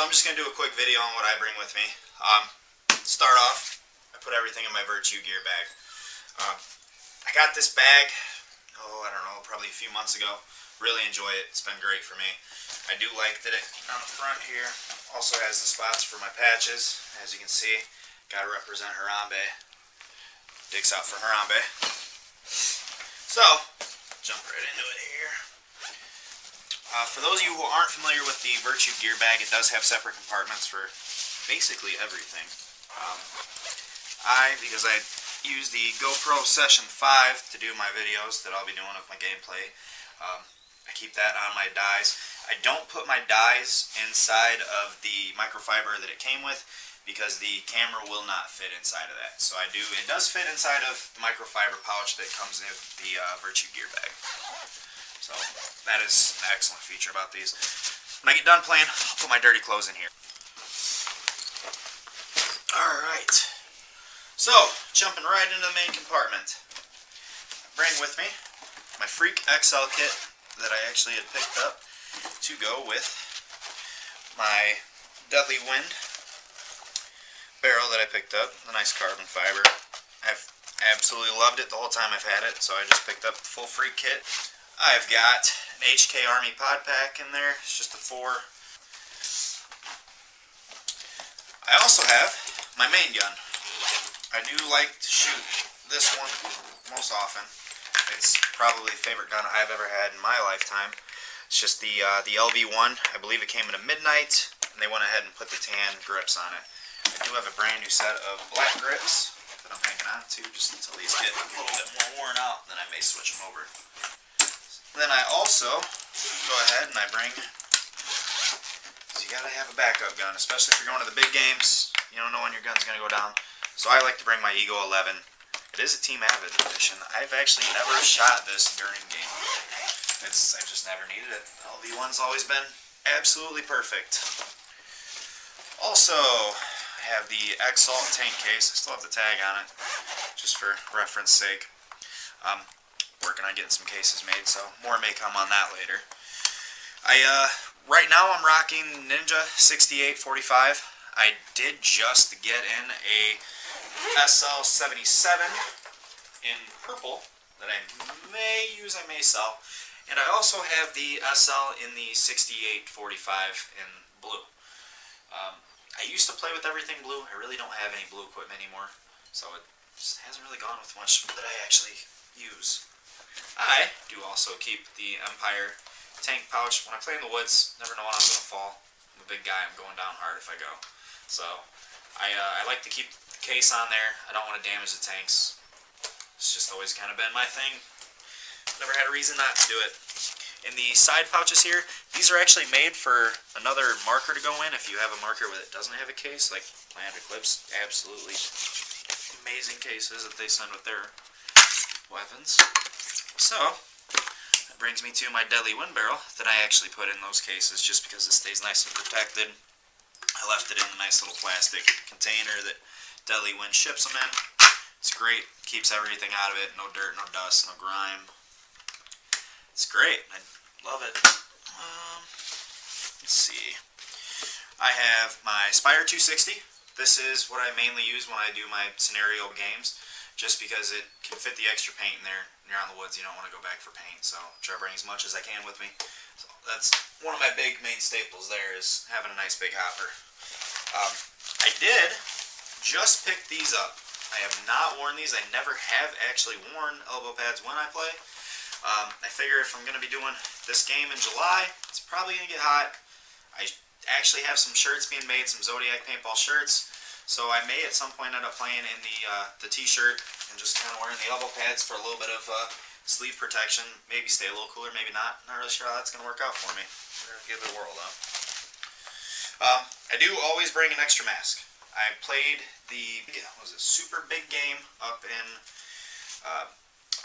I'm just going to do a quick video on what I bring with me. Start off, I put everything in my Virtue gear bag. I got this bag, I don't know, probably a few months ago. Really enjoy it. It's been great for me. I do like that it, on the front here, also has the spots for my patches. As you can see, got to represent Harambe. Dicks out for Harambe. So, jump right into it here. For those of you who aren't familiar with the Virtue gear bag, it does have separate compartments for basically everything. Because I use the GoPro Session 5 to do my videos that I'll be doing of my gameplay, I keep that on my dies. I don't put my dies inside of the microfiber that it came with because the camera will not fit inside of that. So it does fit inside of the microfiber pouch that comes in the Virtue gear bag. So that is an excellent feature about these. When I get done playing, I'll put my dirty clothes in here. Alright, so jumping right into the main compartment. I bring with me my Freak XL kit that I actually had picked up to go with my Deadly Wind barrel that I picked up, the nice carbon fiber. I've absolutely loved it the whole time I've had it, so I just picked up the full Freak kit. I've got an HK Army pod pack in there. It's just a 4. I also have my main gun. I do like to shoot this one most often. It's probably the favorite gun I've ever had in my lifetime. It's just the LV1. I believe it came in a Midnight, and they went ahead and put the tan grips on it. I do have a brand new set of black grips that I'm hanging on to just until these get a little bit more worn out, then I may switch them over. Then I also go ahead and I bring, so you gotta have a backup gun, especially if you're going to the big games. You don't know when your gun's gonna go down. So I like to bring my Eagle 11. It is a Team Avid edition. I've actually never shot this during gameplay. I just never needed it. LV1's always been absolutely perfect. Also, I have the Exalt tank case. I still have the tag on it, just for reference sake. Working on getting some cases made, so more may come on that later. Right now I'm rocking Ninja 6845. I did just get in a SL77 in purple that I may use, I may sell. And I also have the SL in the 6845 in blue. I used to play with everything blue. I really don't have any blue equipment anymore, so it just hasn't really gone with much that I actually use. I do also keep the Empire tank pouch. When I play in the woods, never know when I'm going to fall. I'm a big guy. I'm going down hard if I go. So I like to keep the case on there. I don't want to damage the tanks. It's just always kind of been my thing. Never had a reason not to do it. In the side pouches here, these are actually made for another marker to go in if you have a marker that doesn't have a case, like Plant Eclipse. Absolutely amazing cases that they send with their weapons. So, that brings me to my Deadly Wind barrel that I actually put in those cases just because it stays nice and protected. I left it in a nice little plastic container that Deadly Wind ships them in. It's great, keeps everything out of it, no dirt, no dust, no grime. It's great, I love it. Let's see. I have my Spire 260. This is what I mainly use when I do my scenario games, just because it can fit the extra paint in there. When you're out in the woods, you don't want to go back for paint, so try to bring as much as I can with me. So that's one of my big main staples there, is having a nice big hopper. I did just pick these up. I have not worn these. I never have actually worn elbow pads when I play. I figure if I'm going to be doing this game in July, it's probably going to get hot. I actually have some shirts being made, some Zodiac paintball shirts. So I may at some point end up playing in the t-shirt and just kind of wearing the elbow pads for a little bit of sleeve protection. Maybe stay a little cooler, maybe not. Not really sure how that's going to work out for me. We're going to give it a whirl though. I do always bring an extra mask. I played the super big game up in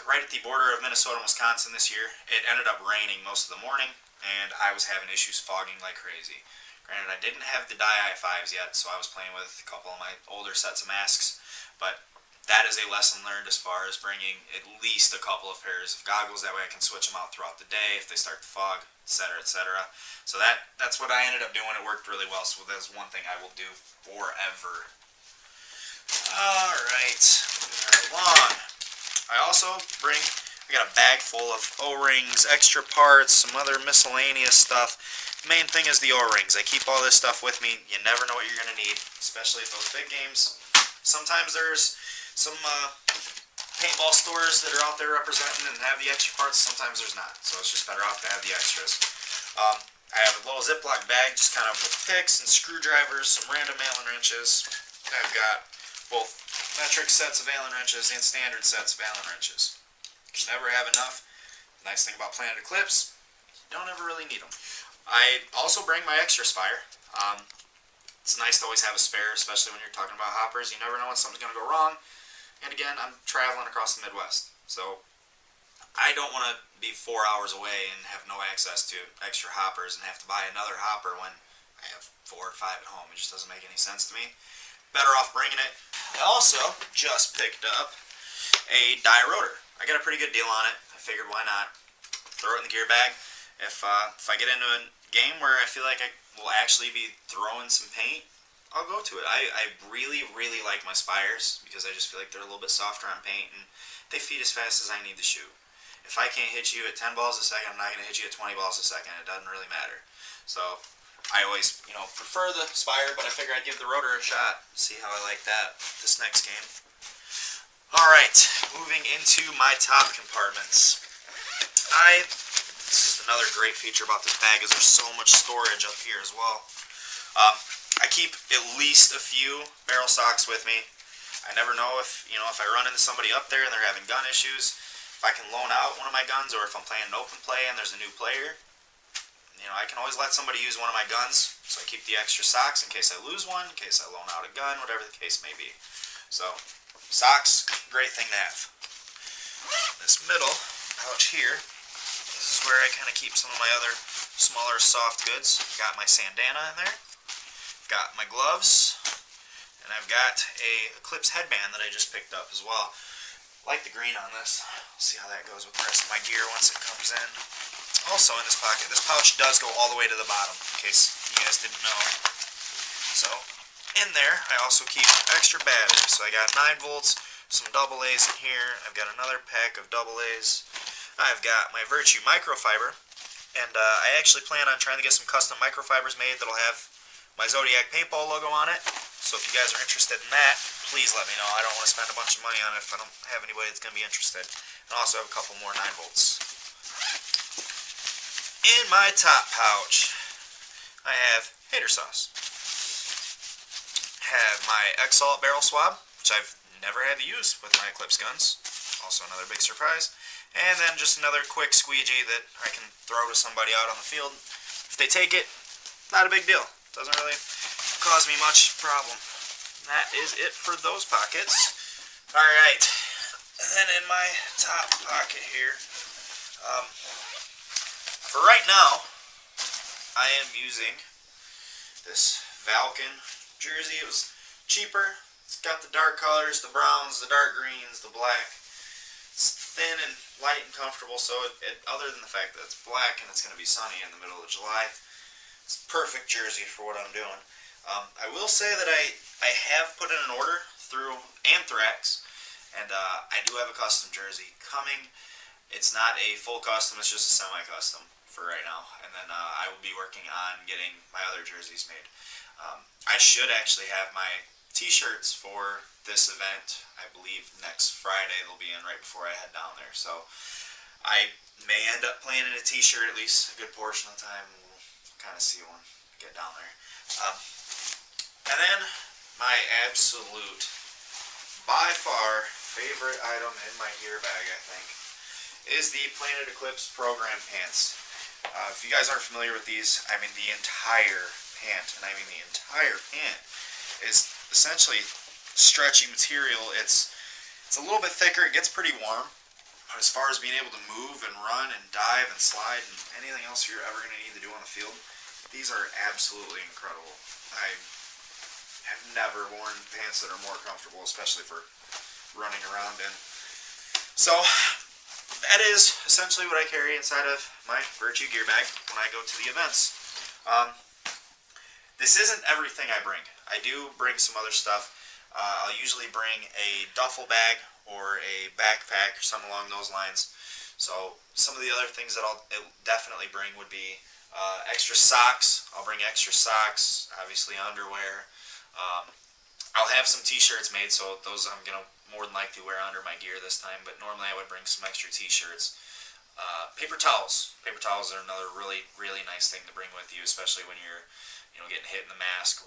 right at the border of Minnesota and Wisconsin this year. It ended up raining most of the morning, and I was having issues fogging like crazy. Granted, I didn't have the dye i5s yet, so I was playing with a couple of my older sets of masks, but that is a lesson learned as far as bringing at least a couple of pairs of goggles. That way I can switch them out throughout the day if they start to fog. etc., etc. So that's what I ended up doing. It worked really well. So that's one thing I will do forever. All right, moving right along. I got a bag full of O-rings, extra parts, some other miscellaneous stuff. The main thing is the O-rings. I keep all this stuff with me. You never know what you're going to need, especially at those big games. Sometimes there's some paintball stores that are out there representing and have the extra parts. Sometimes there's not, so it's just better off to have the extras. I have a little Ziploc bag just kind of with picks and screwdrivers, some random Allen wrenches. I've got both metric sets of Allen wrenches and standard sets of Allen wrenches. You never have enough. The nice thing about Planet Eclipse, you don't ever really need them. I also bring my extra spire. It's nice to always have a spare, especially when you're talking about hoppers. You never know when something's going to go wrong. And again, I'm traveling across the Midwest, so I don't want to be 4 hours away and have no access to extra hoppers and have to buy another hopper when I have 4 or 5 at home. It just doesn't make any sense to me. Better off bringing it. I also just picked up a die rotor. I got a pretty good deal on it. I figured why not throw it in the gear bag. If I get into a game where I feel like I will actually be throwing some paint, I'll go to it. I really, really like my spires because I just feel like they're a little bit softer on paint and they feed as fast as I need to shoot. If I can't hit you at 10 balls a second, I'm not going to hit you at 20 balls a second. It doesn't really matter. So I always, prefer the spire, but I figure I'd give the rotor a shot. See how I like that this next game. Alright, moving into my top compartments. This is another great feature about this bag is there's so much storage up here as well. I keep at least a few barrel stocks with me. I never know if I run into somebody up there and they're having gun issues, if I can loan out one of my guns, or if I'm playing an open play and there's a new player. I can always let somebody use one of my guns, so I keep the extra socks in case I lose one, in case I loan out a gun, whatever the case may be. So, socks, great thing to have. This middle pouch here, this is where I kind of keep some of my other smaller soft goods. Got my bandana in there, got my gloves, and I've got a Eclipse headband that I just picked up as well. I like the green on this. We'll see how that goes with the rest of my gear once it comes in. Also in this pocket, this pouch does go all the way to the bottom, in case you guys didn't know. So, in there, I also keep extra batteries. So I got 9 volts, some AA in here. I've got another pack of AA's. I've got my Virtue microfiber, and I actually plan on trying to get some custom microfibers made that'll have my Zodiac Paintball logo on it. So if you guys are interested in that, please let me know. I don't want to spend a bunch of money on it if I don't have anybody that's going to be interested. And I also have a couple more 9 volts. In my top pouch, I have hater sauce. Have my Exalt barrel swab, which I've never had to use with my Eclipse guns. Also another big surprise. And then just another quick squeegee that I can throw to somebody out on the field. If they take it, not a big deal. Doesn't really cause me much problem. And that is it for those pockets. Alright, and then in my top pocket here, for right now, I am using this Valken jersey. It was cheaper. It's got the dark colors, the browns, the dark greens, the black. It's thin and light and comfortable, so other than the fact that it's black and it's going to be sunny in the middle of July, it's a perfect jersey for what I'm doing. I will say that I have put in an order through Anthrax, and I do have a custom jersey coming. It's not a full custom, it's just a semi-custom for right now, and then I will be working on getting my other jerseys made. I should actually have my t-shirts for this event. I believe next Friday they'll be in right before I head down there, so I may end up playing in a t-shirt at least a good portion of the time. We'll kind of see when we get down there. And then my absolute, by far, favorite item in my gear bag, I think, is the Planet Eclipse program pants. If you guys aren't familiar with these, I mean the entire pant, and I mean the entire pant, is essentially stretchy material. It's a little bit thicker, it gets pretty warm, but as far as being able to move and run and dive and slide and anything else you're ever going to need to do on the field, these are absolutely incredible. I have never worn pants that are more comfortable, especially for running around in. So, that is essentially what I carry inside of my Virtue gear bag when I go to the events. This isn't everything I bring. I do bring some other stuff. I'll usually bring a duffel bag or a backpack or something along those lines. So some of the other things that I'll definitely bring would be extra socks. I'll bring extra socks, obviously underwear. I'll have some t-shirts made, so those I'm going to more than likely wear under my gear this time, but normally I would bring some extra t-shirts. Paper towels. Paper towels are another really, really nice thing to bring with you, especially when you're getting hit in the mask.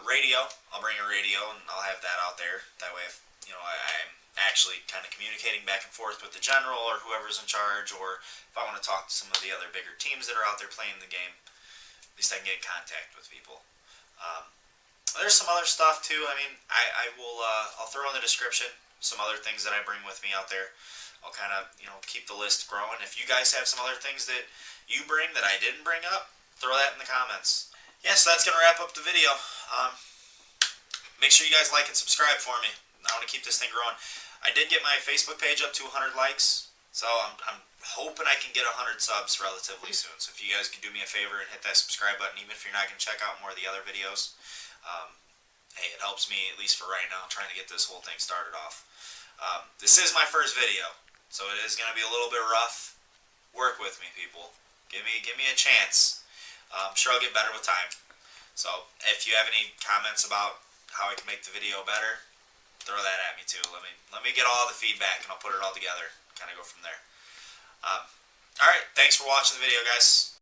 Radio. I'll bring a radio, and I'll have that out there. That way, if I'm actually kind of communicating back and forth with the general or whoever's in charge, or if I want to talk to some of the other bigger teams that are out there playing the game, at least I can get in contact with people. There's some other stuff too. I mean, I'll throw in the description some other things that I bring with me out there. I'll kind of keep the list growing. If you guys have some other things that you bring that I didn't bring up, throw that in the comments. Yeah, so that's gonna wrap up the video. Make sure you guys like and subscribe for me. I want to keep this thing growing. I did get my Facebook page up to 100 likes, so I'm hoping I can get 100 subs relatively soon. So if you guys could do me a favor and hit that subscribe button, even if you're not going to check out more of the other videos, hey, it helps me, at least for right now, trying to get this whole thing started off. This is my first video, so it is going to be a little bit rough. Work with me, people. Give me a chance. I'm sure I'll get better with time. So if you have any comments about how I can make the video better, throw that at me too. Let me get all the feedback, and I'll put it all together. Kind of go from there. All right, thanks for watching the video, guys.